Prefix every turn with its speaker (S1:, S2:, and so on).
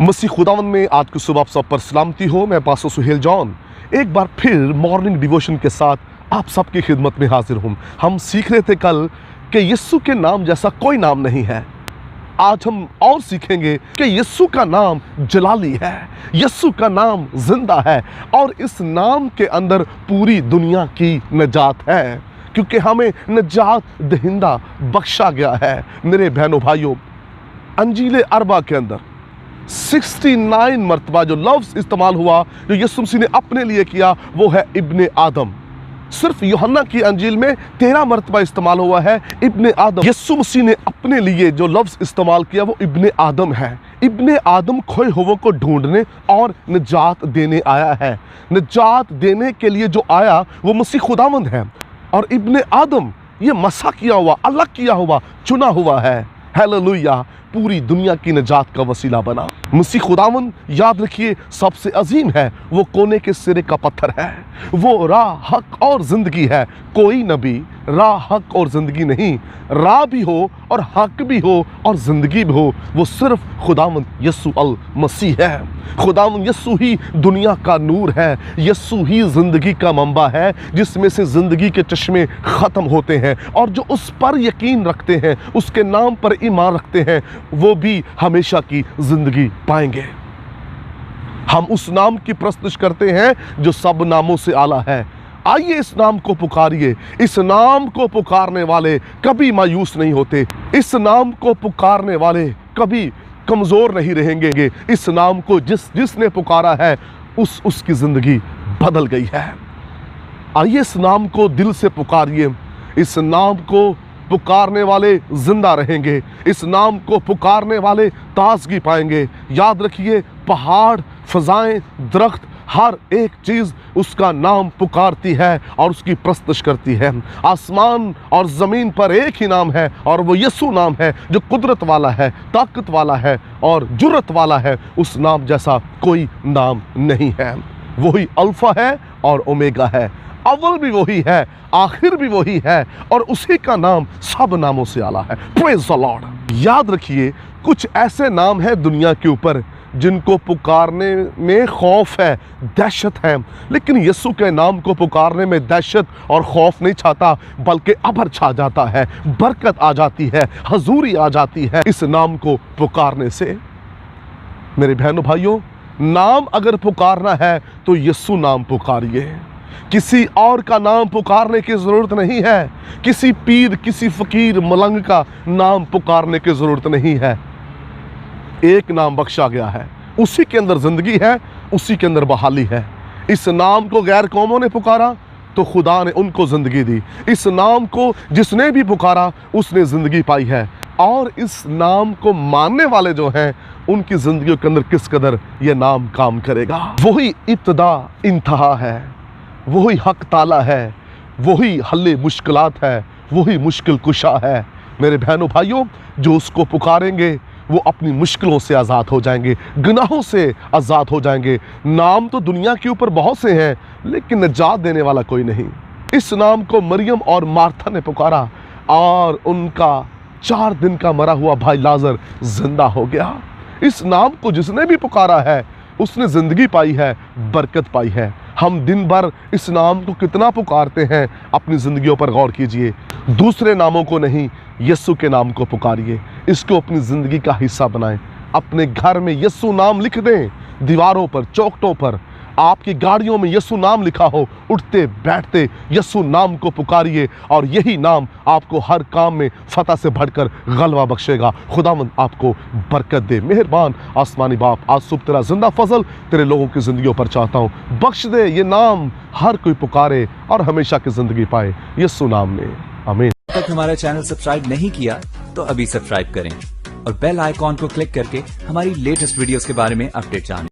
S1: मसीह खुदावंद में आज की सुबह आप सब पर सलामती हो। मैं पास्टर सुहेल जॉन एक बार फिर मॉर्निंग डिवोशन के साथ आप सबकी खिदमत में हाजिर हूँ। हम सीख रहे थे कल कि यीशु के नाम जैसा कोई नाम नहीं है। आज हम और सीखेंगे कि यीशु का नाम जलाली है, यीशु का नाम जिंदा है और इस नाम के अंदर पूरी दुनिया की निजात है, क्योंकि हमें निजात दहिंदा बख्शा गया है। मेरे बहनों भाइयों, अंजील अरबा के अंदर 69 मरतबा जो लफ्ज़ इस्तेमाल हुआ जो यीशु मसीह ने अपने लिए किया वो है इब्ने आदम। सिर्फ यूहन्ना की अंजील में 13 मरतबा इस्तेमाल हुआ है इब्ने आदम। यीशु मसीह ने अपने लिए जो लफ्ज़ इस्तेमाल किया वो इब्ने आदम है। इब्ने आदम खोए हुओं को ढूंढने और निजात देने आया है। निजात देने के लिए जो आया वो मसीह खुदावंद है और इब्ने आदम ये मसा किया हुआ, अलग किया हुआ, चुना हुआ है। हालेलुया, पूरी दुनिया की निजात का वसीला बना। मसीह खुदावंद, याद रखिए, सबसे अजीम है। वो कोने के सिरे का पत्थर है, वो राह, हक और जिंदगी है। कोई नबी राह, हक और जिंदगी नहीं, राह भी हो और हक भी हो और जिंदगी भी हो, वो सिर्फ खुदावंद यीशु अल मसीह है। खुदावंद यीशु ही दुनिया का नूर है, यीशु ही जिंदगी का मंबा है, जिसमें से जिंदगी के चश्मे ख़त्म होते हैं। और जो उस पर यकीन रखते हैं, उसके नाम पर ईमान रखते हैं, वो भी हमेशा की जिंदगी पाएंगे। हम उस नाम की प्रस्तुत करते हैं जो सब नामों से आला है। आइए इस नाम को पुकारिए। इस नाम को पुकारने वाले कभी मायूस नहीं होते। इस नाम को पुकारने वाले कभी कमज़ोर नहीं रहेंगे। इस नाम को जिसने पुकारा है उसकी ज़िंदगी बदल गई है। आइए इस नाम को दिल से पुकारिए। इस नाम को पुकारने वाले जिंदा रहेंगे। इस नाम को पुकारने वाले ताजगी पाएंगे। याद रखिए, पहाड़, फजाएं, दरख्त, हर एक चीज़ उसका नाम पुकारती है और उसकी प्रस्तुत करती है। आसमान और ज़मीन पर एक ही नाम है और वो यीशु नाम है, जो कुदरत वाला है, ताकत वाला है और जुर्रत वाला है। उस नाम जैसा कोई नाम नहीं है। वही अल्फा है और ओमेगा है, अव्वल भी वही है, आखिर भी वही है और उसी का नाम सब नामों से आला है। Praise the Lord. याद रखिए, कुछ ऐसे नाम हैं दुनिया के ऊपर जिनको पुकारने में खौफ है, दहशत है, लेकिन यीशु के नाम को पुकारने में दहशत और खौफ नहीं छाता, बल्कि अबर छा जाता है, बरकत आ जाती है, हजूरी आ जाती है इस नाम को पुकारने से। मेरे बहनों भाइयों, नाम अगर पुकारना है तो यीशु नाम पुकारिए। किसी और का नाम पुकारने की ज़रूरत नहीं है। किसी पीर, किसी फ़कीर, मलंग का नाम पुकारने की ज़रूरत नहीं है। एक नाम बख्शा गया है, उसी के अंदर ज़िंदगी है, उसी के अंदर बहाली है। इस नाम को गैर कौमों ने पुकारा तो खुदा ने उनको ज़िंदगी दी। इस नाम को जिसने भी पुकारा उसने ज़िंदगी पाई है। और इस नाम को मानने वाले जो हैं उनकी ज़िंदगी के अंदर किस कदर ये नाम काम करेगा। वही इब्तिदा इंतहा है, वही हक ताला है, वही हल्ले मुश्किलात है, वही मुश्किल कुशा है। मेरे बहनों भाइयों, जो उसको पुकारेंगे वो अपनी मुश्किलों से आज़ाद हो जाएंगे, गुनाहों से आज़ाद हो जाएंगे। नाम तो दुनिया के ऊपर बहुत से हैं, लेकिन निजात देने वाला कोई नहीं। इस नाम को मरियम और मार्था ने पुकारा और उनका 4 दिन का मरा हुआ भाई लाजर जिंदा हो गया। इस नाम को जिसने भी पुकारा है उसने ज़िंदगी पाई है, बरकत पाई है। हम दिन भर इस नाम को कितना पुकारते हैं, अपनी ज़िंदगियों पर गौर कीजिए। दूसरे नामों को नहीं, यीशु के नाम को पुकारिए। इसको अपनी ज़िंदगी का हिस्सा बनाएं। अपने घर में यीशु नाम लिख दें, दीवारों पर, चौखटों पर। आपकी गाड़ियों में यीशु नाम लिखा हो, उठते बैठते यीशु नाम को पुकारिए और यही नाम आपको हर काम में फतह से बढ़कर गलबा बख्शेगा। खुदावंद आपको बरकत दे। मेहरबान आसमानी बाप, आज सुबह तेरा जिंदा फजल तेरे लोगों की ज़िंदगियों पर चाहता हूँ। बख्श दे ये नाम, हर कोई पुकारे और हमेशा की ज़िंदगी पाए, यीशु नाम में, आमीन।
S2: तक हमारा चैनल सब्सक्राइब नहीं किया तो अभी सब्सक्राइब करें और बेल आइकॉन को क्लिक करके हमारी लेटेस्ट वीडियोस के बारे में अपडेट जानें।